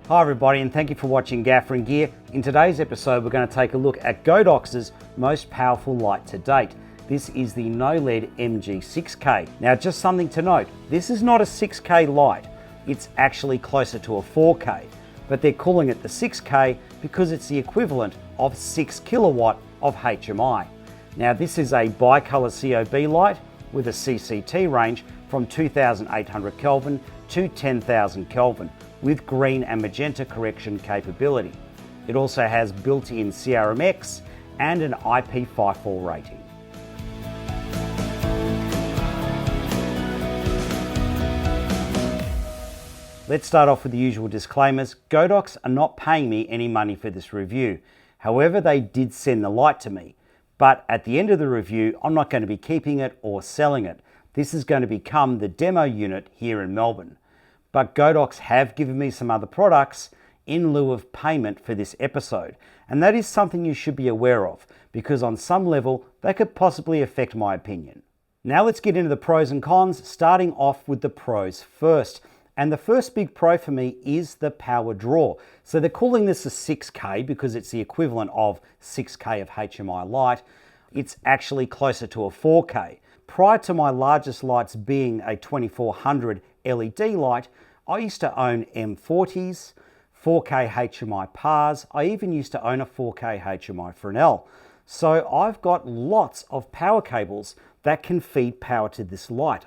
Hi everybody, and thank you for watching Gaffer and Gear. In today's episode we're going to take a look at Godox's most powerful light to date. This is the no-LED MG6K. Now just something to note, this is not a 6K light, it's actually closer to a 4K, but they're calling it the 6K because it's the equivalent of 6 kilowatt of HMI. Now this is a bicolor COB light with a CCT range from 2800 Kelvin to 10,000 Kelvin, with green and magenta correction capability. It also has built-in CRMX and an IP54 rating. Let's start off with the usual disclaimers. Godox are not paying me any money for this review. However, they did send the light to me. But at the end of the review, I'm not going to be keeping it or selling it. This is going to become the demo unit here in Melbourne. But Godox have given me some other products in lieu of payment for this episode. And that is something you should be aware of, because on some level, they could possibly affect my opinion. Now let's get into the pros and cons, starting off with the pros first. And the first big pro for me is the power draw. So they're calling this a 6K because it's the equivalent of 6K of HMI light. It's actually closer to a 4K. Prior to my largest lights being a 2400 LED light, I used to own M40s, 4K HMI PARs. I even used to own a 4K HMI Fresnel. So I've got lots of power cables that can feed power to this light.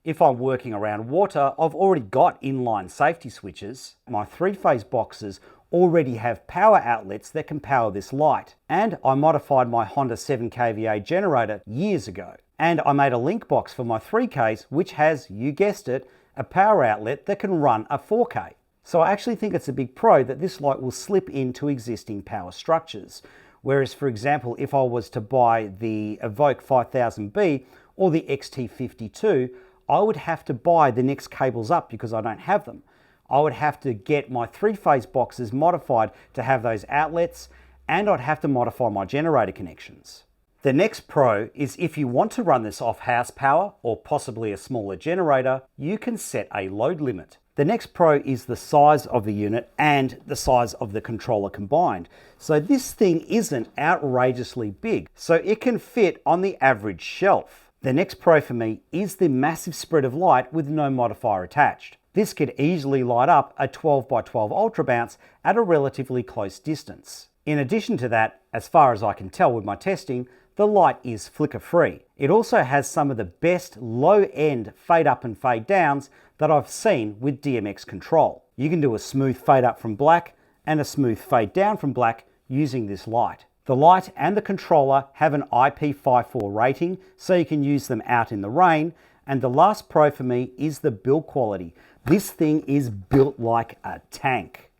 If I'm working around water, I've already got inline safety switches. My 3-phase boxes already have power outlets that can power this light. And I modified my Honda 7 kVA generator years ago. And I made a link box for my 3Ks, which has, you guessed it, a power outlet that can run a 4K. So I actually think it's a big pro that this light will slip into existing power structures. Whereas, for example, if I was to buy the Evoke 5000B or the XT52, I would have to buy the next cables up because I don't have them. I would have to get my 3-phase boxes modified to have those outlets, and I'd have to modify my generator connections. The next pro is if you want to run this off house power or possibly a smaller generator, you can set a load limit. The next pro is the size of the unit and the size of the controller combined. So this thing isn't outrageously big, so it can fit on the average shelf. The next pro for me is the massive spread of light with no modifier attached. This could easily light up a 12x12 Ultra Bounce at a relatively close distance. In addition to that, as far as I can tell with my testing, the light is flicker free. It also has some of the best low-end fade up and fade downs that I've seen with DMX control. You can do a smooth fade up from black and a smooth fade down from black using this light. The light and the controller have an IP54 rating, so you can use them out in the rain. And the last pro for me is the build quality. This thing is built like a tank.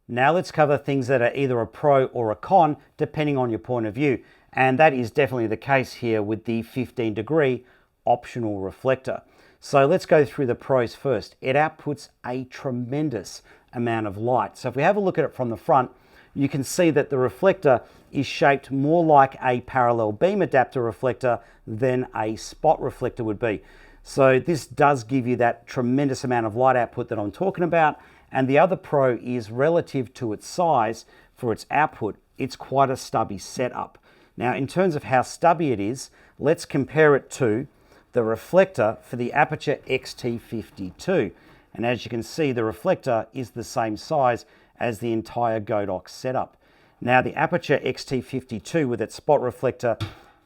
Now let's cover things that are either a pro or a con, depending on your point of view. And that is definitely the case here with the 15-degree optional reflector. So let's go through the pros first. It outputs a tremendous amount of light. So if we have a look at it from the front, you can see that the reflector is shaped more like a parallel beam adapter reflector than a spot reflector would be. So this does give you that tremendous amount of light output that I'm talking about. And the other pro is relative to its size for its output, it's quite a stubby setup. Now, in terms of how stubby it is, let's compare it to the reflector for the Aputure XT52. And as you can see, the reflector is the same size as the entire Godox setup. Now, the Aputure XT52 with its spot reflector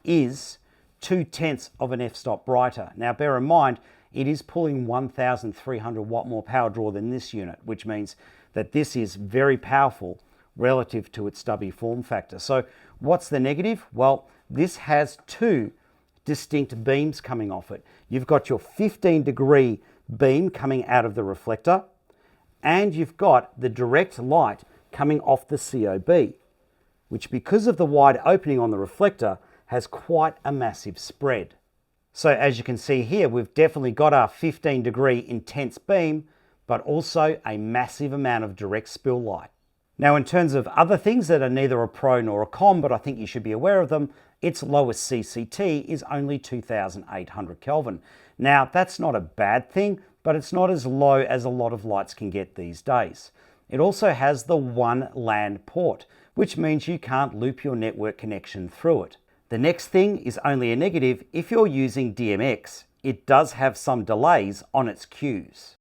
is 0.2 of an f-stop brighter. Now, bear in mind, it is pulling 1,300 watt more power draw than this unit, which means that this is very powerful relative to its stubby form factor. So what's the negative? Well, this has two distinct beams coming off it. You've got your 15-degree beam coming out of the reflector, and you've got the direct light coming off the COB, which because of the wide opening on the reflector has quite a massive spread. So as you can see here, we've definitely got our 15-degree intense beam, but also a massive amount of direct spill light. Now, in terms of other things that are neither a pro nor a con, but I think you should be aware of them, its lowest CCT is only 2800 Kelvin. Now, that's not a bad thing, but it's not as low as a lot of lights can get these days. It also has the one LAN port, which means you can't loop your network connection through it. The next thing is only a negative if you're using DMX. It does have some delays on its queues.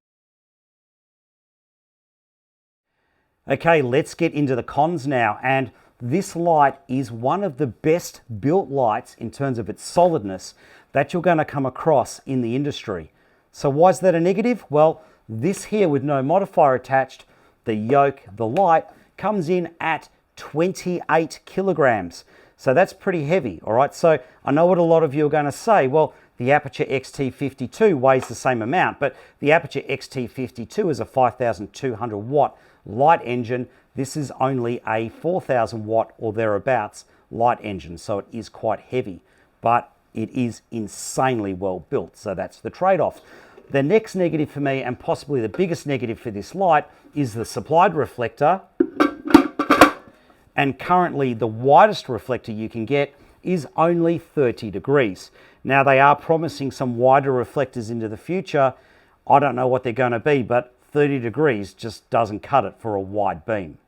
Okay, let's get into the cons now, and this light is one of the best built lights in terms of its solidness that you're going to come across in the industry. So why is that a negative? Well, this here with no modifier attached, the yoke, the light, comes in at 28 kilograms. So that's pretty heavy, all right? So I know what a lot of you are going to say. Well, the Aperture XT52 weighs the same amount, but the Aperture XT52 is a 5,200 watt light engine. This is only a 4,000 watt or thereabouts light engine, so it is quite heavy, but it is insanely well built, so that's the trade-off. The next negative for me, and possibly the biggest negative for this light, is the supplied reflector. And currently the widest reflector you can get is only 30 degrees. Now they are promising some wider reflectors into the future. I don't know what they're going to be, but 30 degrees just doesn't cut it for a wide beam.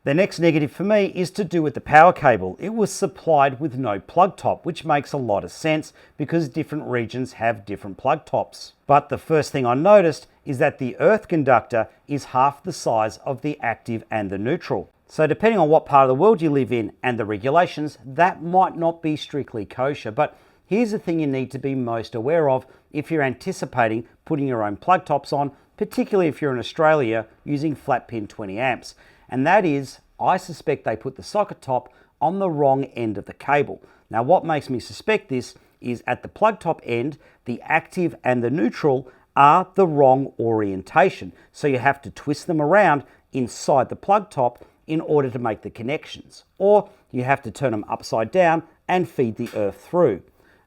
The next negative for me is to do with the power cable. It was supplied with no plug top, which makes a lot of sense because different regions have different plug tops. But the first thing I noticed is that the earth conductor is half the size of the active and the neutral. So depending on what part of the world you live in and the regulations, that might not be strictly kosher. But here's the thing you need to be most aware of if you're anticipating putting your own plug tops on, particularly if you're in Australia using flat pin 20 amps. And that is, I suspect they put the socket top on the wrong end of the cable. Now what makes me suspect this is at the plug top end, the active and the neutral are the wrong orientation. So you have to twist them around inside the plug top in order to make the connections. Or you have to turn them upside down and feed the earth through.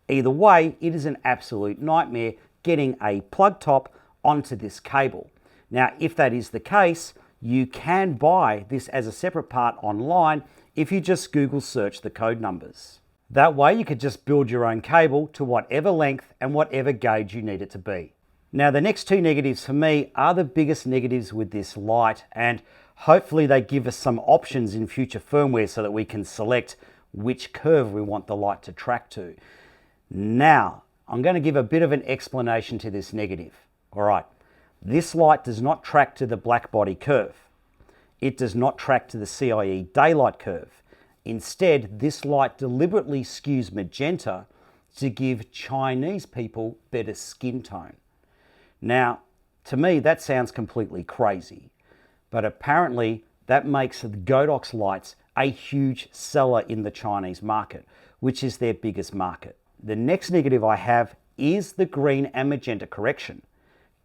Either way, it is an absolute nightmare getting a plug top onto this cable. Now, if that is the case, you can buy this as a separate part online if you just Google search the code numbers. That way you could just build your own cable to whatever length and whatever gauge you need it to be. Now the next two negatives for me are the biggest negatives with this light, and hopefully they give us some options in future firmware so that we can select which curve we want the light to track to. Now, I'm going to give a bit of an explanation to this negative. All right. This light does not track to the black body curve. It does not track to the CIE daylight curve. Instead, this light deliberately skews magenta to give Chinese people better skin tone. Now, to me, that sounds completely crazy, but apparently that makes the Godox lights a huge seller in the Chinese market, which is their biggest market. The next negative I have is the green and magenta correction.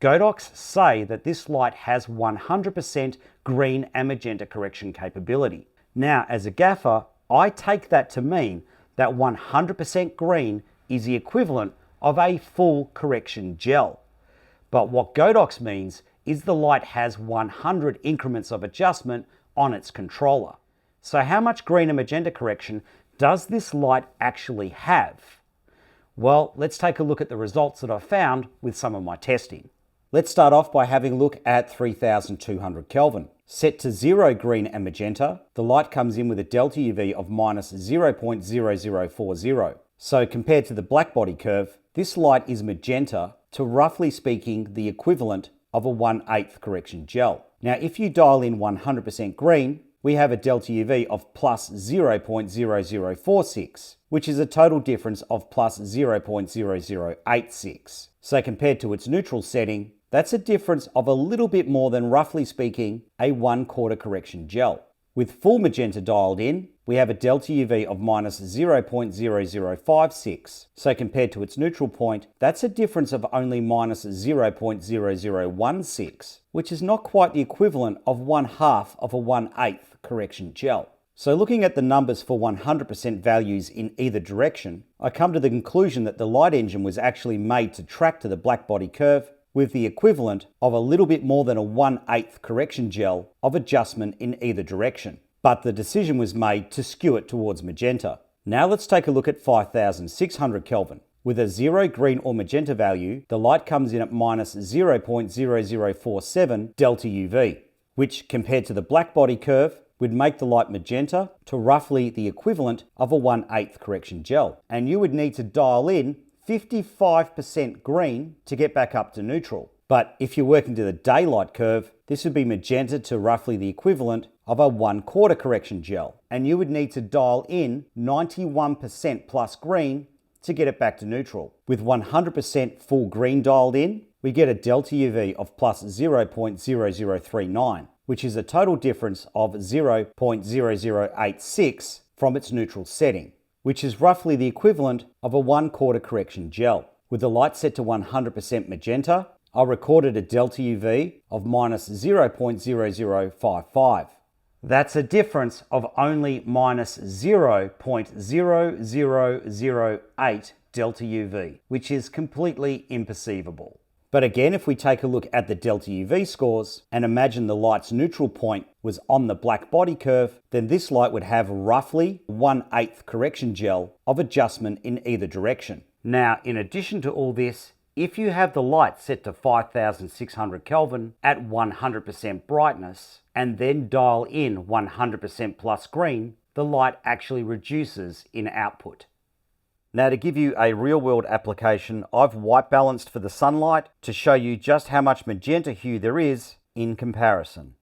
Godox say that this light has 100% green and magenta correction capability. Now, as a gaffer, I take that to mean that 100% green is the equivalent of a full correction gel. But what Godox means is the light has 100 increments of adjustment on its controller. So how much green and magenta correction does this light actually have? Well, let's take a look at the results that I've found with some of my testing. Let's start off by having a look at 3200 Kelvin. Set to 0 green and magenta, the light comes in with a delta UV of minus 0.0040. So compared to the black body curve, this light is magenta to, roughly speaking, the equivalent of a 1/8 correction gel. Now, if you dial in 100% green, we have a delta UV of plus 0.0046, which is a total difference of plus 0.0086. So compared to its neutral setting, that's a difference of a little bit more than, roughly speaking, a 1/4 correction gel. With full magenta dialed in, we have a delta UV of minus 0.0056. So compared to its neutral point, that's a difference of only minus 0.0016, which is not quite the equivalent of 1/2 of a 1/8 correction gel. So looking at the numbers for 100% values in either direction, I come to the conclusion that the light engine was actually made to track to the black body curve with the equivalent of a little bit more than a 1/8 correction gel of adjustment in either direction. But the decision was made to skew it towards magenta. Now let's take a look at 5600 Kelvin. With a 0 green or magenta value, the light comes in at minus 0.0047 delta UV. which compared to the black body curve would make the light magenta to roughly the equivalent of a 1/8 correction gel. And you would need to dial in 55% green to get back up to neutral. But if you're working to the daylight curve, this would be magenta to roughly the equivalent of a 1/4 correction gel. And you would need to dial in 91% plus green to get it back to neutral. With 100% full green dialed in, we get a delta UV of plus 0.0039, which is a total difference of 0.0086 from its neutral setting, which is roughly the equivalent of a 1/4 correction gel. With the light set to 100% magenta, I recorded a delta UV of minus 0.0055. That's a difference of only minus 0.0008 delta UV, which is completely imperceivable. But again, if we take a look at the delta UV scores and imagine the light's neutral point was on the black body curve, then this light would have roughly 1/8 correction gel of adjustment in either direction. Now, in addition to all this, if you have the light set to 5600 Kelvin at 100% brightness and then dial in 100% plus green, the light actually reduces in output. Now, to give you a real-world application, I've white balanced for the sunlight to show you just how much magenta hue there is in comparison.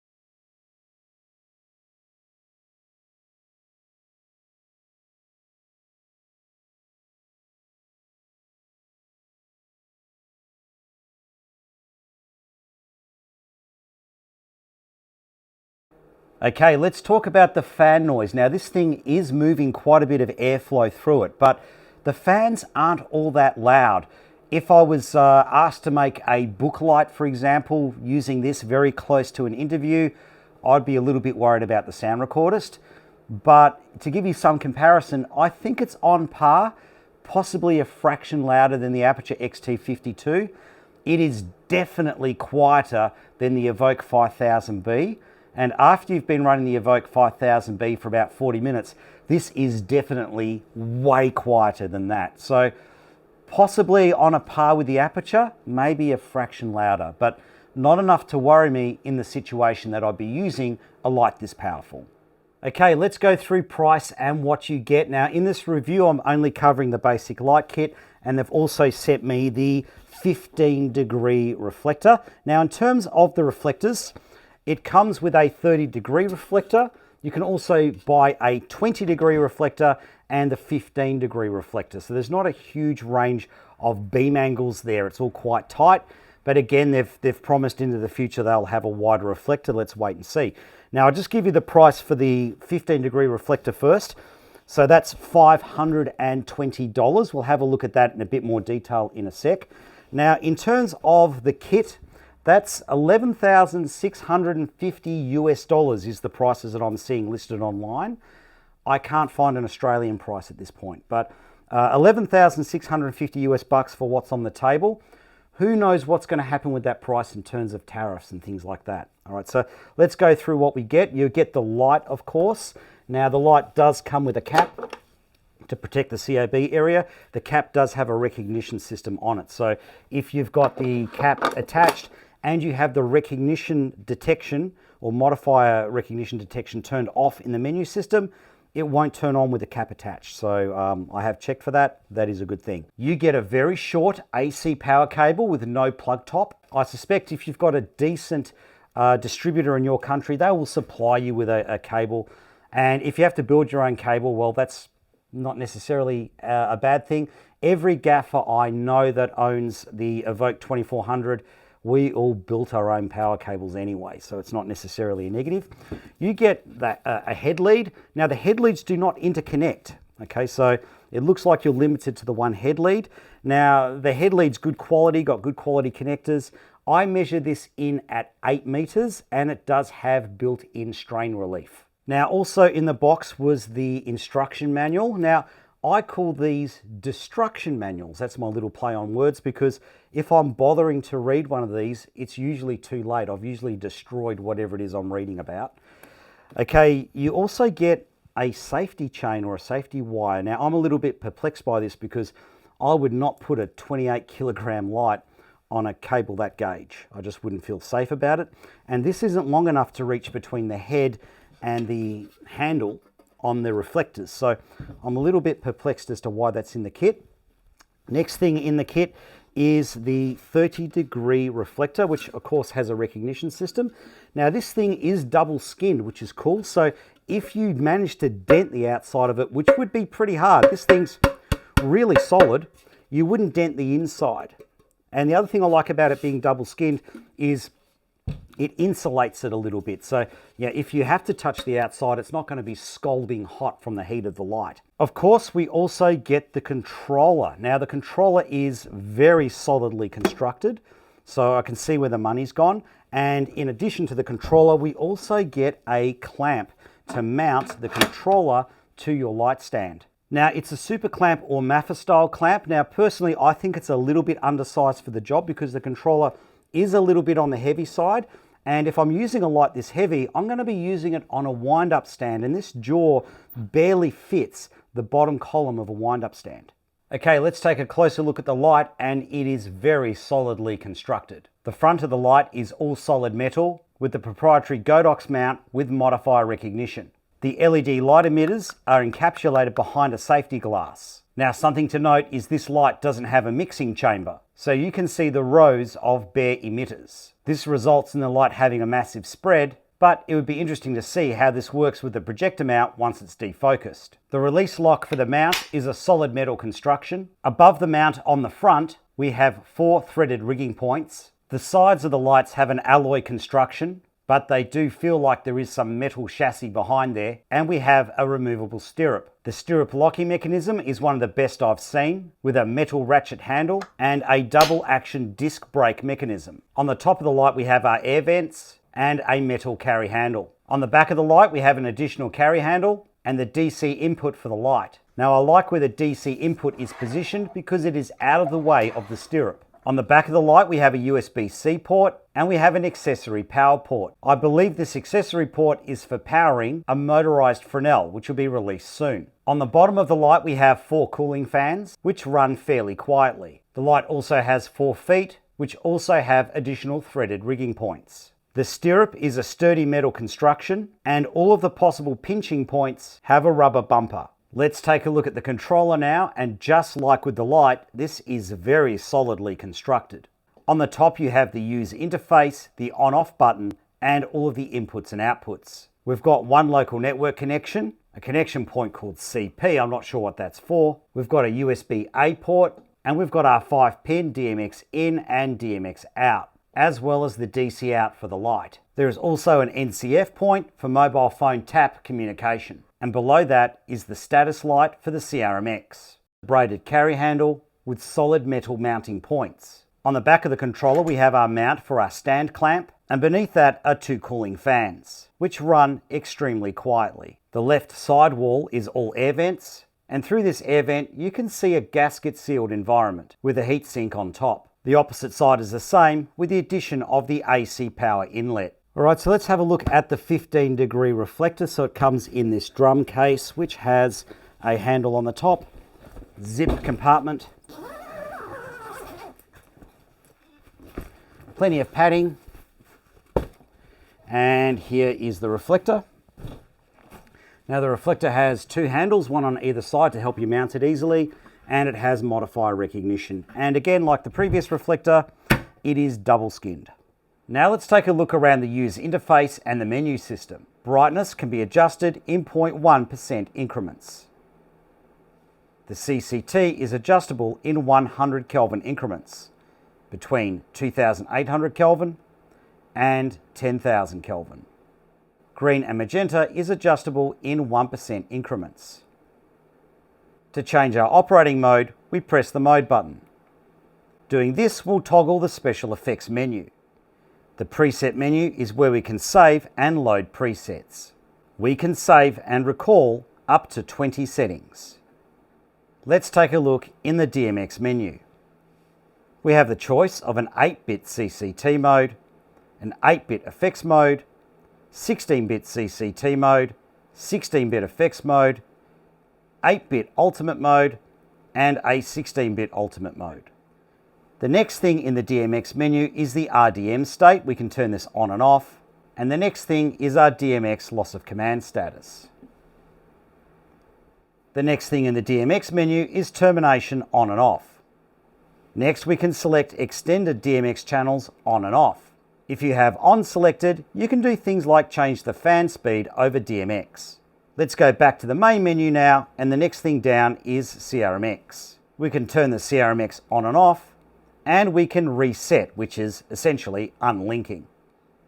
Okay, let's talk about the fan noise. Now, this thing is moving quite a bit of airflow through it, but the fans aren't all that loud. If I was asked to make a book light, for example, using this very close to an interview, I'd be a little bit worried about the sound recordist. But to give you some comparison, I think it's on par, possibly a fraction louder than the Aputure XT52. It is definitely quieter than the Evoke 5000B. And after you've been running the Evoke 5000B for about 40 minutes, this is definitely way quieter than that. So possibly on a par with the Aputure, maybe a fraction louder, but not enough to worry me in the situation that I'd be using a light this powerful. Okay, let's go through price and what you get. Now, in this review, I'm only covering the basic light kit, and they've also sent me the 15-degree reflector. Now, in terms of the reflectors, it comes with a 30-degree reflector. You can also buy a 20-degree reflector and a 15-degree reflector. So there's not a huge range of beam angles there. It's all quite tight. But again, they've promised into the future they'll have a wider reflector. Let's wait and see. Now, I'll just give you the price for the 15-degree reflector first. So that's $520. We'll have a look at that in a bit more detail in a sec. Now, in terms of the kit, that's $11,650 US is the prices that I'm seeing listed online. I can't find an Australian price at this point, but 11,650 US bucks for what's on the table. Who knows what's going to happen with that price in terms of tariffs and things like that. All right, so let's go through what we get. You get the light, of course. Now, the light does come with a cap to protect the COB area. The cap does have a recognition system on it. So if you've got the cap attached and you have the recognition detection or modifier recognition detection turned off in the menu system, it won't turn on with the cap attached. So I have checked for that. That is a good thing. You get a very short AC power cable with no plug top. I suspect if you've got a decent distributor in your country, they will supply you with a cable. And if you have to build your own cable, well, that's not necessarily a bad thing. Every gaffer I know that owns the Evoke 2400, we all built our own power cables anyway, so it's not necessarily a negative. You get a head lead. Now, the head leads do not interconnect, okay? So it looks like you're limited to the one head lead. Now, the head lead's good quality, got good quality connectors. I measured this in at 8 meters, and it does have built-in strain relief. Now, also in the box was the instruction manual. Now, I call these destruction manuals. That's my little play on words, because if I'm bothering to read one of these, it's usually too late. I've usually destroyed whatever it is I'm reading about. Okay, you also get a safety chain or a safety wire. Now, I'm a little bit perplexed by this because I would not put a 28 kilogram light on a cable that gauge. I just wouldn't feel safe about it. And this isn't long enough to reach between the head and the handle on the reflectors. So I'm a little bit perplexed as to why that's in the kit. Next thing in the kit is the 30-degree reflector, which of course has a recognition system. Now this thing is double skinned, which is cool. So if you manage to dent the outside of it, which would be pretty hard, this thing's really solid, you wouldn't dent the inside. And the other thing I like about it being double skinned is it insulates it a little bit. So yeah, if you have to touch the outside, it's not going to be scalding hot from the heat of the light. Of course, we also get the controller. Now the controller is very solidly constructed, so I can see where the money's gone. And in addition to the controller, we also get a clamp to mount the controller to your light stand. Now it's a super clamp or Maffer style clamp. Now personally, I think it's a little bit undersized for the job because the controller is a little bit on the heavy side. And if I'm using a light this heavy, I'm going to be using it on a wind-up stand, and this jaw barely fits the bottom column of a wind-up stand. Okay, let's take a closer look at the light, and it is very solidly constructed. The front of the light is all solid metal with the proprietary Godox mount with modifier recognition. The LED light emitters are encapsulated behind a safety glass. Now, something to note is this light doesn't have a mixing chamber, so you can see the rows of bare emitters. This results in the light having a massive spread, but it would be interesting to see how this works with the projector mount once it's defocused. The release lock for the mount is a solid metal construction. Above the mount on the front, we have 4 threaded rigging points. The sides of the lights have an alloy construction, but they do feel like there is some metal chassis behind there, and we have a removable stirrup. The stirrup locking mechanism is one of the best I've seen, with a metal ratchet handle and a double action disc brake mechanism. On the top of the light we have our air vents and a metal carry handle. On the back of the light we have an additional carry handle and the DC input for the light. Now I like where the DC input is positioned because it is out of the way of the stirrup. On the back of the light we have a USB-C port and we have an accessory power port. I believe this accessory port is for powering a motorized Fresnel, which will be released soon. On the bottom of the light we have 4 cooling fans which run fairly quietly. The light also has 4 feet which also have additional threaded rigging points. The stirrup is a sturdy metal construction and all of the possible pinching points have a rubber bumper. Let's take a look at the controller now, and just like with the light, this is very solidly constructed. On the top you have the user interface, the on-off button, and all of the inputs and outputs. We've got one local network connection, a connection point called CP, I'm not sure what that's for. We've got a USB-A port, and we've got our 5-pin DMX in and DMX out, as well as the DC out for the light. There is also an NCF point for mobile phone tap communication. And below that is the status light for the CRMX. Braided carry handle with solid metal mounting points. On the back of the controller we have our mount for our stand clamp, and beneath that are 2 cooling fans, which run extremely quietly. The left side wall is all air vents, and through this air vent you can see a gasket sealed environment with a heatsink on top. The opposite side is the same with the addition of the AC power inlet. Alright, so let's have a look at the 15-degree reflector. So it comes in this drum case, which has a handle on the top, zipped compartment, plenty of padding, and here is the reflector. Now the reflector has 2 handles, one on either side to help you mount it easily, and it has modifier recognition. And again, like the previous reflector, it is double skinned. Now let's take a look around the user interface and the menu system. Brightness can be adjusted in 0.1% increments. The CCT is adjustable in 100 Kelvin increments between 2800 Kelvin and 10,000 Kelvin. Green and magenta is adjustable in 1% increments. To change our operating mode, we press the mode button. Doing this will toggle the special effects menu. The preset menu is where we can save and load presets. We can save and recall up to 20 settings. Let's take a look in the DMX menu. We have the choice of an 8-bit CCT mode, an 8-bit effects mode, 16-bit CCT mode, 16-bit effects mode, 8-bit ultimate mode, and a 16-bit ultimate mode. The next thing in the DMX menu is the RDM state. We can turn this on and off. And the next thing is our DMX loss of command status. The next thing in the DMX menu is termination on and off. Next, we can select extended DMX channels on and off. If you have on selected, you can do things like change the fan speed over DMX. Let's go back to the main menu now, and the next thing down is CRMX. We can turn the CRMX on and off, and we can reset, which is essentially unlinking.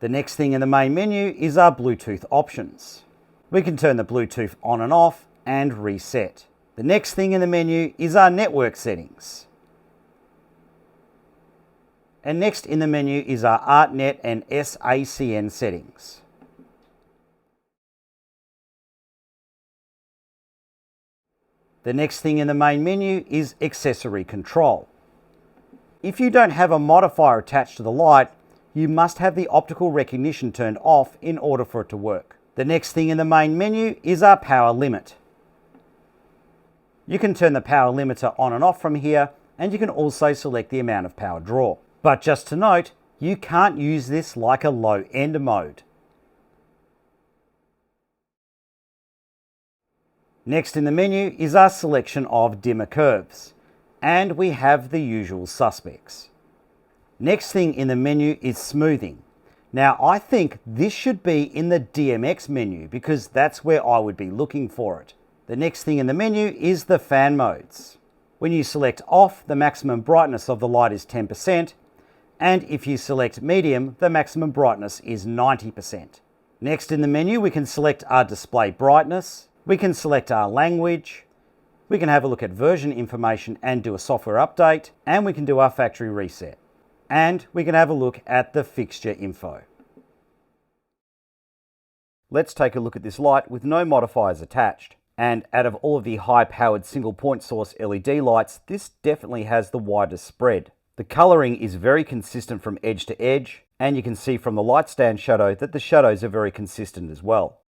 The next thing in the main menu is our Bluetooth options. We can turn the Bluetooth on and off and reset. The next thing in the menu is our network settings. And next in the menu is our ArtNet and SACN settings. The next thing in the main menu is accessory control. If you don't have a modifier attached to the light, you must have the optical recognition turned off in order for it to work. The next thing in the main menu is our power limit. You can turn the power limiter on and off from here, and you can also select the amount of power draw. But just to note, you can't use this like a low-end mode. Next in the menu is our selection of dimmer curves, and we have the usual suspects. Next thing in the menu is smoothing. Now I think this should be in the DMX menu because that's where I would be looking for it. The next thing in the menu is the fan modes. When you select off, the maximum brightness of the light is 10%, and if you select medium, the maximum brightness is 90%. Next in the menu, we can select our display brightness, we can select our language, we can have a look at version information and do a software update, and we can do our factory reset. And we can have a look at the fixture info. Let's take a look at this light with no modifiers attached. And out of all of the high-powered single-point source LED lights, this definitely has the widest spread. The colouring is very consistent from edge to edge, and you can see from the light stand shadow that the shadows are very consistent as well.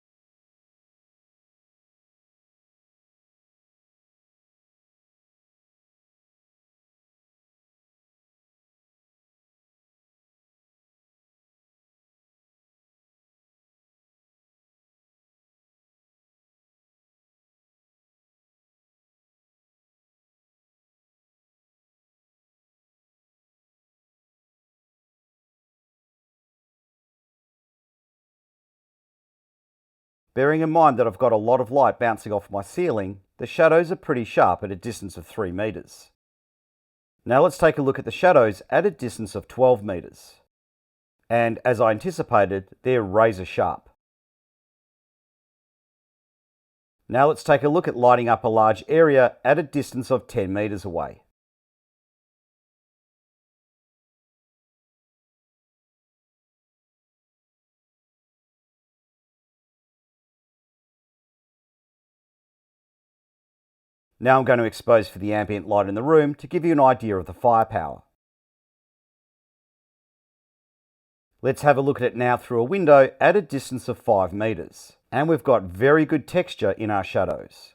Bearing in mind that I've got a lot of light bouncing off my ceiling, the shadows are pretty sharp at a distance of 3 meters. Now let's take a look at the shadows at a distance of 12 meters. And as I anticipated, they're razor sharp. Now let's take a look at lighting up a large area at a distance of 10 meters away. Now I'm going to expose for the ambient light in the room to give you an idea of the firepower. Let's have a look at it now through a window at a distance of 5 meters. And we've got very good texture in our shadows.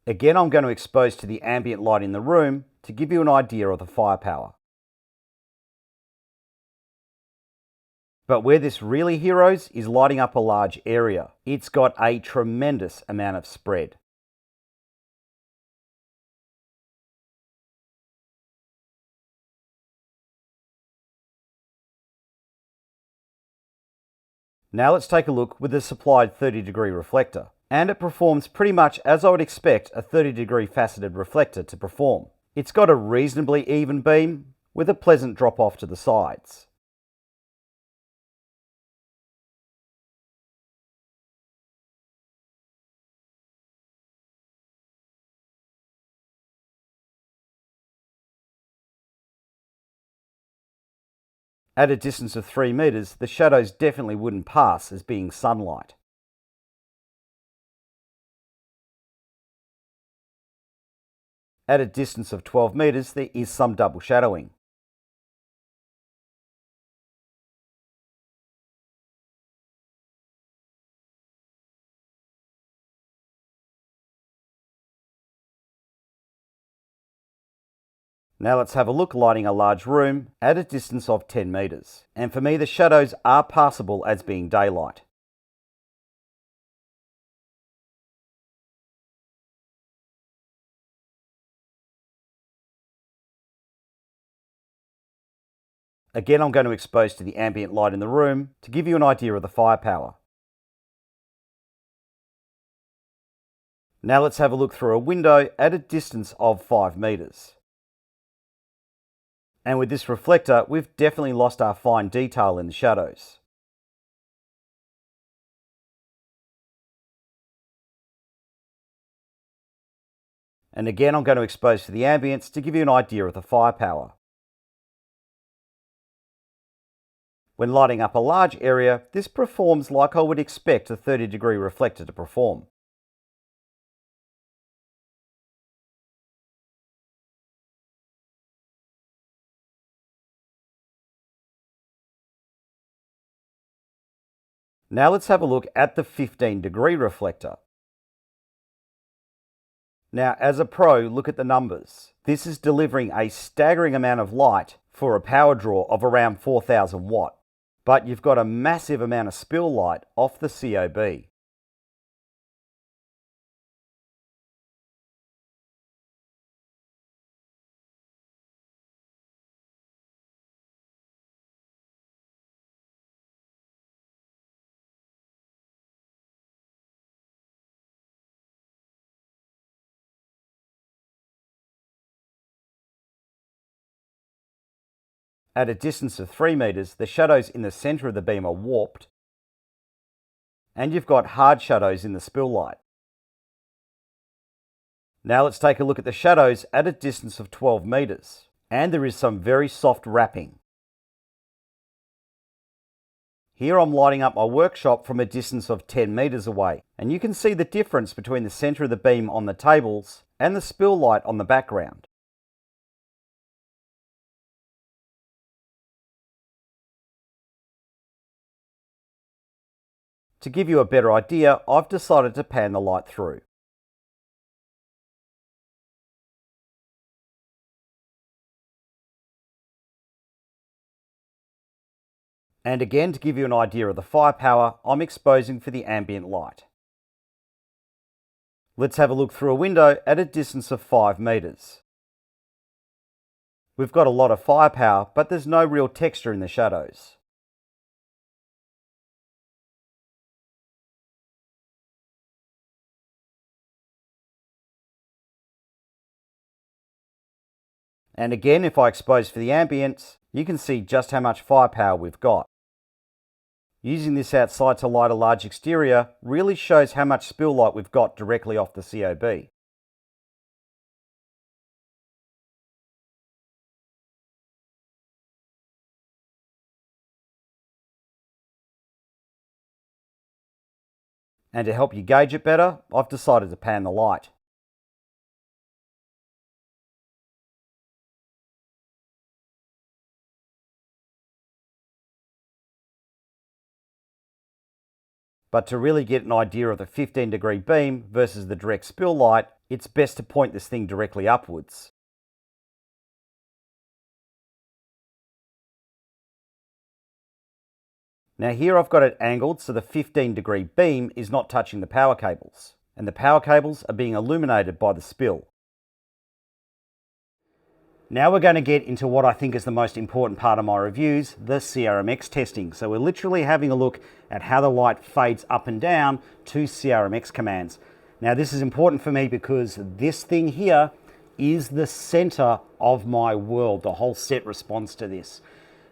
Again, I'm going to expose to the ambient light in the room to give you an idea of the firepower. But where this really heroes is lighting up a large area. It's got a tremendous amount of spread. Now let's take a look with the supplied 30-degree reflector. And it performs pretty much as I would expect a 30-degree faceted reflector to perform. It's got a reasonably even beam with a pleasant drop off to the sides. At a distance of 3 meters, the shadows definitely wouldn't pass as being sunlight. At a distance of 12 meters, there is some double shadowing. Now let's have a look lighting a large room at a distance of 10 meters. And for me, the shadows are passable as being daylight. Again, I'm going to expose to the ambient light in the room to give you an idea of the firepower. Now let's have a look through a window at a distance of 5 meters. And with this reflector, we've definitely lost our fine detail in the shadows. And again, I'm going to expose to the ambience to give you an idea of the firepower. When lighting up a large area, this performs like I would expect a 30-degree reflector to perform. Now let's have a look at the 15-degree reflector. Now, as a pro, look at the numbers. This is delivering a staggering amount of light for a power draw of around 4,000 watt. But you've got a massive amount of spill light off the COB. At a distance of 3 meters, the shadows in the center of the beam are warped, and you've got hard shadows in the spill light. Now let's take a look at the shadows at a distance of 12 meters, and there is some very soft wrapping. Here I'm lighting up my workshop from a distance of 10 meters away, and you can see the difference between the center of the beam on the tables and the spill light on the background. To give you a better idea, I've decided to pan the light through. And again, to give you an idea of the firepower, I'm exposing for the ambient light. Let's have a look through a window at a distance of 5 meters. We've got a lot of firepower, but there's no real texture in the shadows. And again, if I expose for the ambience, you can see just how much firepower we've got. Using this outside to light a large exterior really shows how much spill light we've got directly off the COB. And to help you gauge it better, I've decided to pan the light. But to really get an idea of the 15-degree beam versus the direct spill light, it's best to point this thing directly upwards. Now here I've got it angled so the 15-degree beam is not touching the power cables, and the power cables are being illuminated by the spill. Now we're going to get into what I think is the most important part of my reviews, the CRMX testing. So we're literally having a look at how the light fades up and down to CRMX commands. Now this is important for me because this thing here is the center of my world. The whole set responds to this.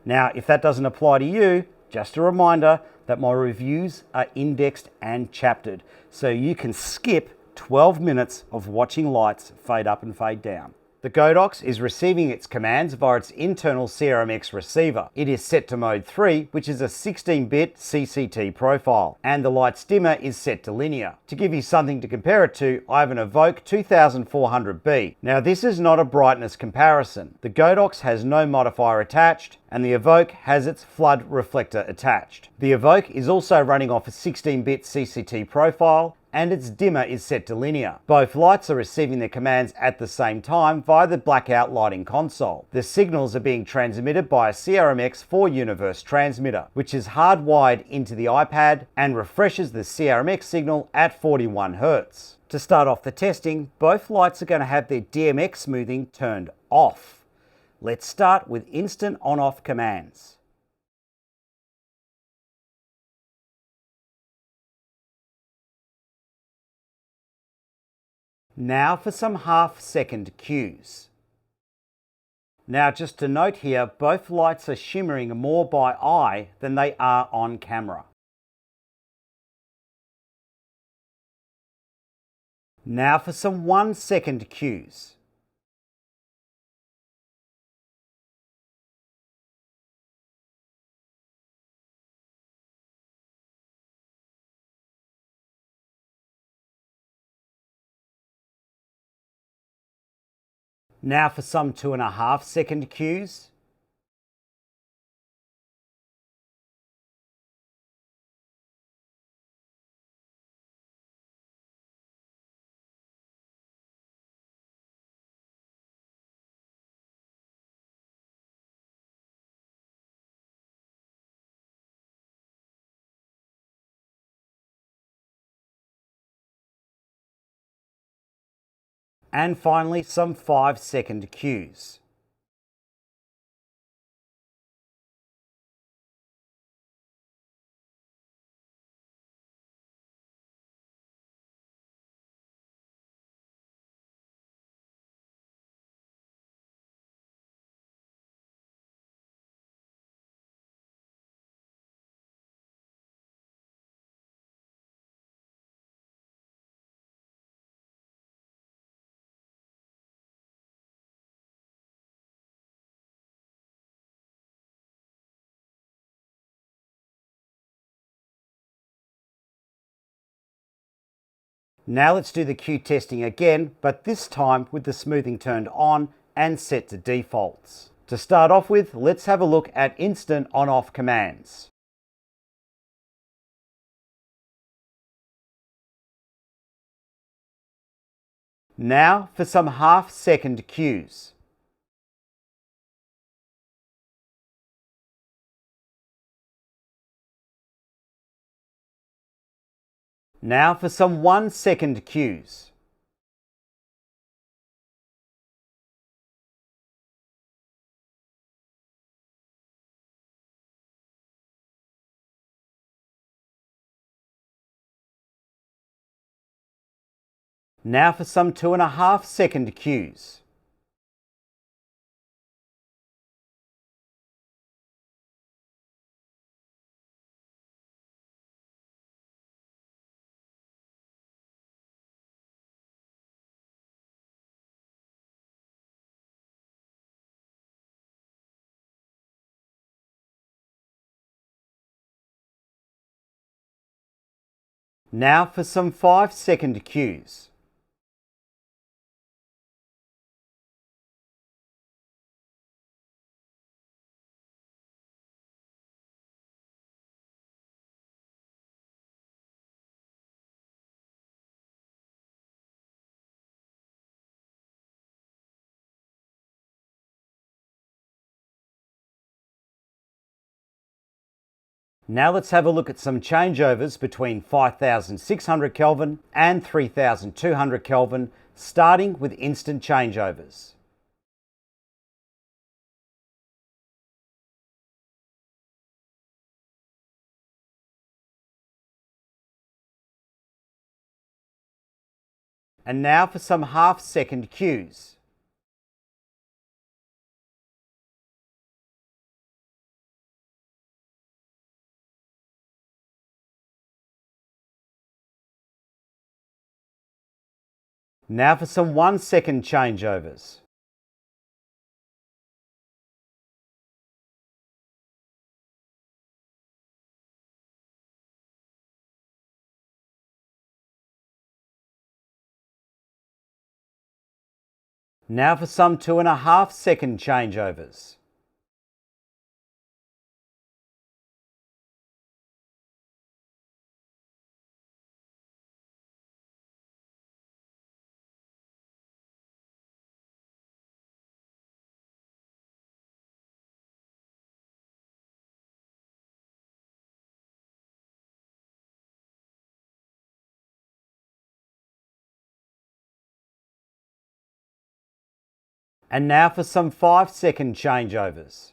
Now, if that doesn't apply to you, just a reminder that my reviews are indexed and chaptered. So you can skip 12 minutes of watching lights fade up and fade down. The Godox is receiving its commands via its internal CRMX receiver. It is set to mode 3, which is a 16-bit CCT profile, and the light's dimmer is set to linear. To give you something to compare it to, I have an Evoke 2400B. Now this is not a brightness comparison. The Godox has no modifier attached, and the Evoke has its flood reflector attached. The Evoke is also running off a 16-bit CCT profile, and its dimmer is set to linear. Both lights are receiving their commands at the same time via the blackout lighting console. The signals are being transmitted by a CRMX 4-universe transmitter, which is hardwired into the iPad and refreshes the CRMX signal at 41 Hz. To start off the testing, both lights are going to have their DMX smoothing turned off. Let's start with instant on-off commands. Now for some half-second cues. Now just to note here, both lights are shimmering more by eye than they are on camera. Now for some 1-second cues. Now for some 2.5-second cues. And finally, some 5-second cues. Now let's do the cue testing again, but this time with the smoothing turned on and set to defaults. To start off with, let's have a look at instant on-off commands. Now for some half-second cues. Now for some 1-second cues. Now for some 2.5-second cues. Now for some 5-second cues. Now let's have a look at some changeovers between 5600 Kelvin and 3200 Kelvin, starting with instant changeovers. And now for some half-second cues. Now for some 1-second changeovers. Now for some 2.5-second changeovers. And now for some 5-second changeovers.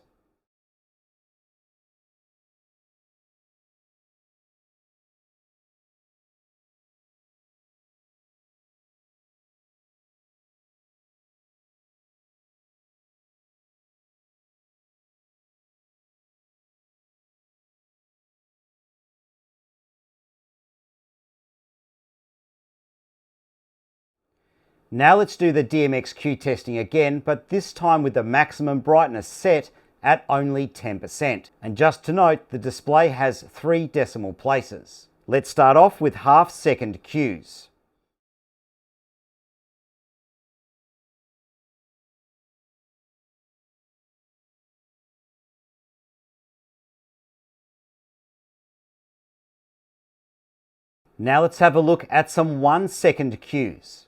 Now let's do the DMX testing again, but this time with the maximum brightness set at only 10%. And just to note, the display has 3 decimal places. Let's start off with half-second cues. Now let's have a look at some 1-second cues.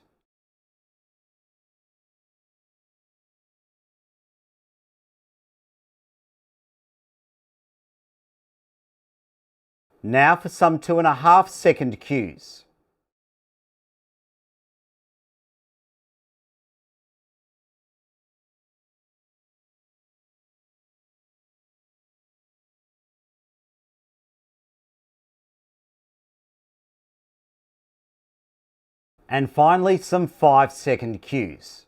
Now for some 2.5-second cues. And finally, some 5-second cues.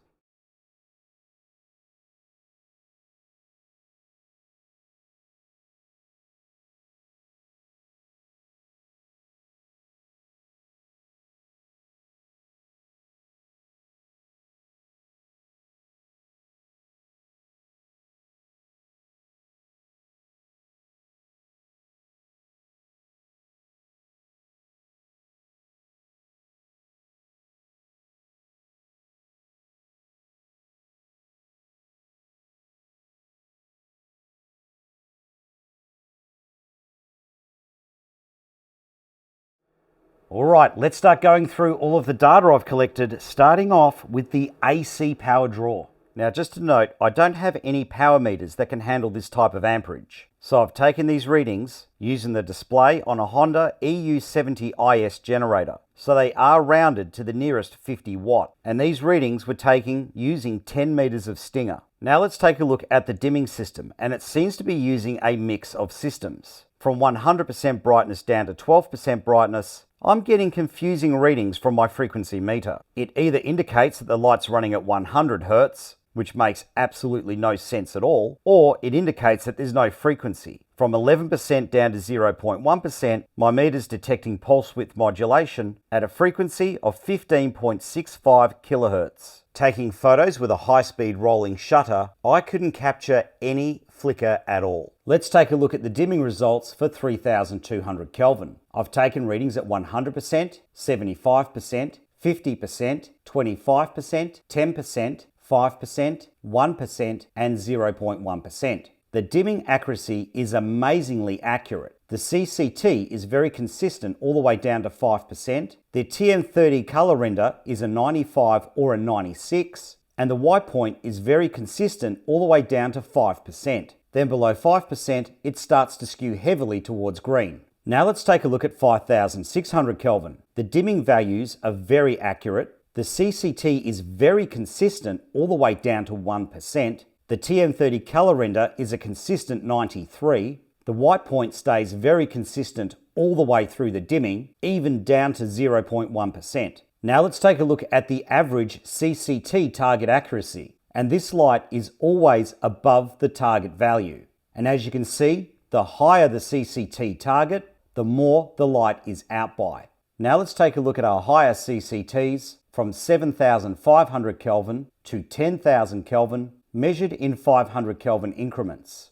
Alright, let's start going through all of the data I've collected, starting off with the AC power draw. Now just to note, I don't have any power meters that can handle this type of amperage. So I've taken these readings using the display on a Honda EU70IS generator. So they are rounded to the nearest 50 watt. And these readings were taken using 10 meters of stinger. Now let's take a look at the dimming system, and it seems to be using a mix of systems. From 100% brightness down to 12% brightness, I'm getting confusing readings from my frequency meter. It either indicates that the light's running at 100 Hz, which makes absolutely no sense at all, or it indicates that there's no frequency. From 11% down to 0.1%, my meter's detecting pulse width modulation at a frequency of 15.65 kHz. Taking photos with a high-speed rolling shutter, I couldn't capture any flicker at all. Let's take a look at the dimming results for 3200 Kelvin. I've taken readings at 100%, 75%, 50%, 25%, 10%, 5%, 1%, and 0.1%. The dimming accuracy is amazingly accurate. The CCT is very consistent all the way down to 5%. The TM30 color render is a 95 or a 96, and the white point is very consistent all the way down to 5%. Then below 5%, it starts to skew heavily towards green. Now let's take a look at 5600 Kelvin. The dimming values are very accurate. The CCT is very consistent all the way down to 1%. The TM30 color render is a consistent 93. The white point stays very consistent all the way through the dimming, even down to 0.1%. Now let's take a look at the average CCT target accuracy. And this light is always above the target value. And as you can see, the higher the CCT target, the more the light is out by. Now let's take a look at our higher CCTs from 7500 Kelvin to 10,000 Kelvin, measured in 500 Kelvin increments.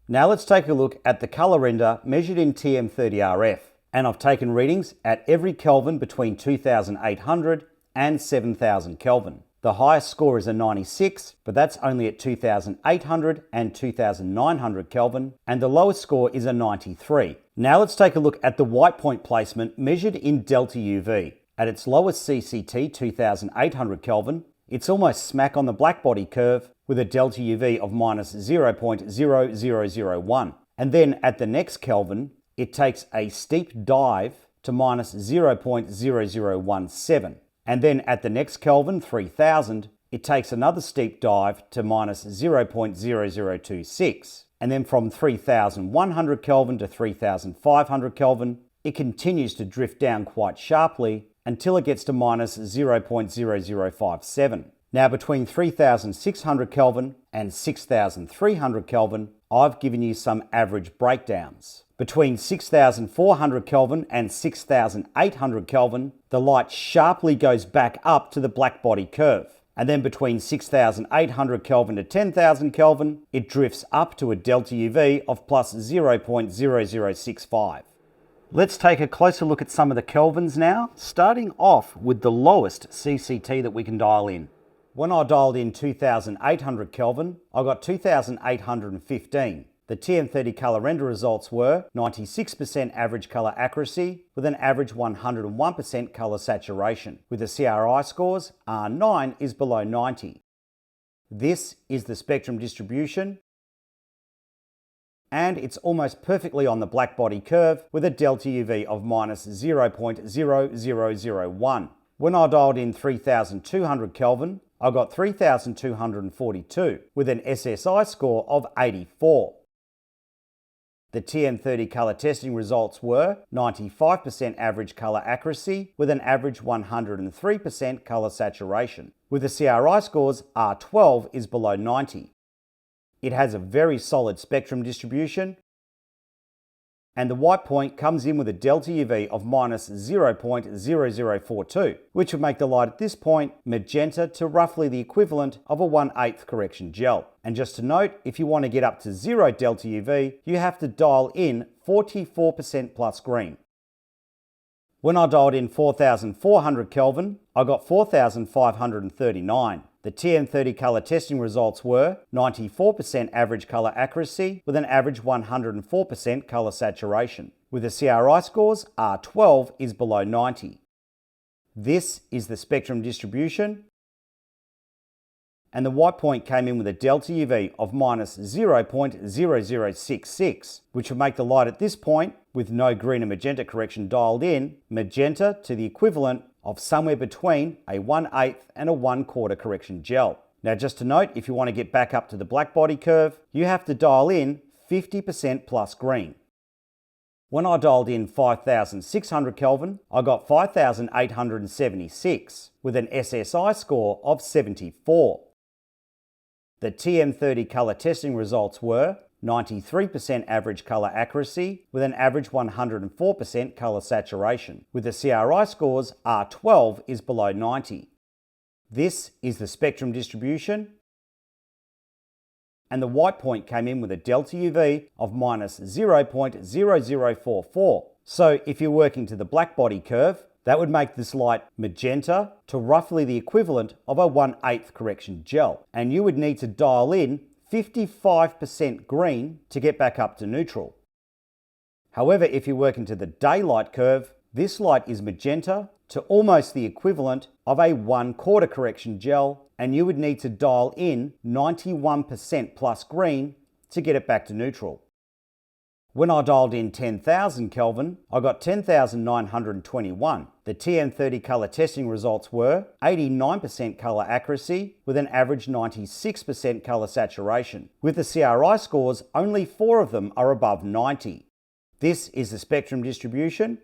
Now let's take a look at the color render measured in TM30RF. And I've taken readings at every Kelvin between 2800 and 7000 Kelvin. The highest score is a 96, but that's only at 2800 and 2900 Kelvin, and the lowest score is a 93. Now let's take a look at the white point placement measured in delta UV. At its lowest CCT, 2800 Kelvin, it's almost smack on the blackbody curve with a delta UV of minus 0.0001. And then at the next Kelvin, it takes a steep dive to minus 0.0017. And then at the next Kelvin, 3000, it takes another steep dive to minus 0.0026. And then from 3100 Kelvin to 3500 Kelvin, it continues to drift down quite sharply until it gets to minus 0.0057. Now between 3600 Kelvin and 6300 Kelvin, I've given you some average breakdowns. Between 6400 Kelvin and 6800 Kelvin, the light sharply goes back up to the black body curve. And then between 6800 Kelvin to 10,000 Kelvin, it drifts up to a delta UV of plus 0.0065. Let's take a closer look at some of the kelvins now, starting off with the lowest CCT that we can dial in. When I dialed in 2800 Kelvin, I got 2815. The TM30 colour render results were 96% average colour accuracy with an average 101% colour saturation. With the CRI scores, R9 is below 90. This is the spectrum distribution, and it's almost perfectly on the black body curve with a delta UV of minus 0.0001. When I dialed in 3200 Kelvin, I got 3242 with an SSI score of 84. The TM30 colour testing results were 95% average colour accuracy with an average 103% colour saturation. With the CRI scores, R12 is below 90. It has a very solid spectrum distribution, and the white point comes in with a delta UV of minus 0.0042, which would make the light at this point magenta to roughly the equivalent of a 1/8 correction gel. And just to note, if you want to get up to 0 delta UV, you have to dial in 44% plus green. When I dialed in 4400 Kelvin, I got 4539. The TM30 colour testing results were 94% average colour accuracy with an average 104% colour saturation. With the CRI scores, R12 is below 90. This is the spectrum distribution, and the white point came in with a delta UV of minus 0.0066, which would make the light at this point, with no green and magenta correction dialed in, magenta to the equivalent of somewhere between a 1/8 and a 1/4 correction gel. Now just to note, if you want to get back up to the black body curve, you have to dial in 50% plus green. When I dialed in 5600 Kelvin, I got 5876 with an SSI score of 74. The TM30 colour testing results were 93% average colour accuracy with an average 104% colour saturation. With the CRI scores, R12 is below 90. This is the spectrum distribution, and the white point came in with a delta UV of minus 0.0044. So if you're working to the black body curve, that would make this light magenta to roughly the equivalent of a 1/8 correction gel, and you would need to dial in 55% green to get back up to neutral. However, if you're working to the daylight curve, this light is magenta to almost the equivalent of a 1/4 correction gel, and you would need to dial in 91% plus green to get it back to neutral. When I dialed in 10,000 Kelvin, I got 10,921. The TM30 colour testing results were 89% colour accuracy with an average 96% colour saturation. With the CRI scores, only 4 of them are above 90. This is the spectrum distribution,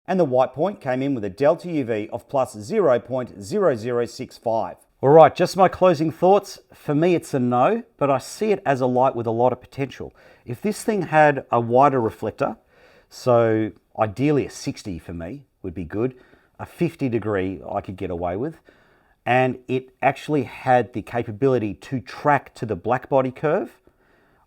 and the white point came in with a delta UV of plus 0.0065. All right, just my closing thoughts. For me, it's a no, but I see it as a light with a lot of potential. If this thing had a wider reflector, so ideally a 60 for me would be good, a 50 degree I could get away with, and it actually had the capability to track to the black body curve,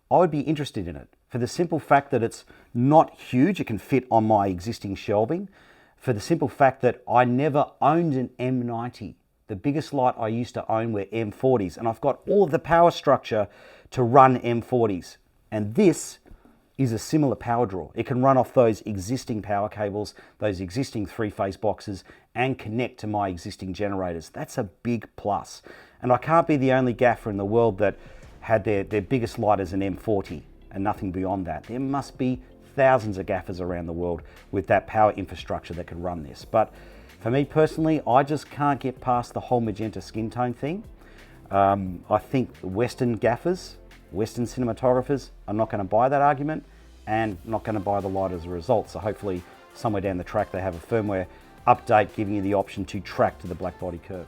I would be interested in it. For the simple fact that it's not huge, it can fit on my existing shelving. For the simple fact that I never owned an M90. The biggest light I used to own were M40s, and I've got all of the power structure to run M40s. And this is a similar power draw. It can run off those existing power cables, those existing 3-phase boxes, and connect to my existing generators. That's a big plus. And I can't be the only gaffer in the world that had their biggest light as an M40 and nothing beyond that. There must be thousands of gaffers around the world with that power infrastructure that can run this. But For me personally, I just can't get past the whole magenta skin tone thing. I think Western gaffers, Western cinematographers are not going to buy that argument and not going to buy the light as a result. So hopefully somewhere down the track they have a firmware update giving you the option to track to the black body curve.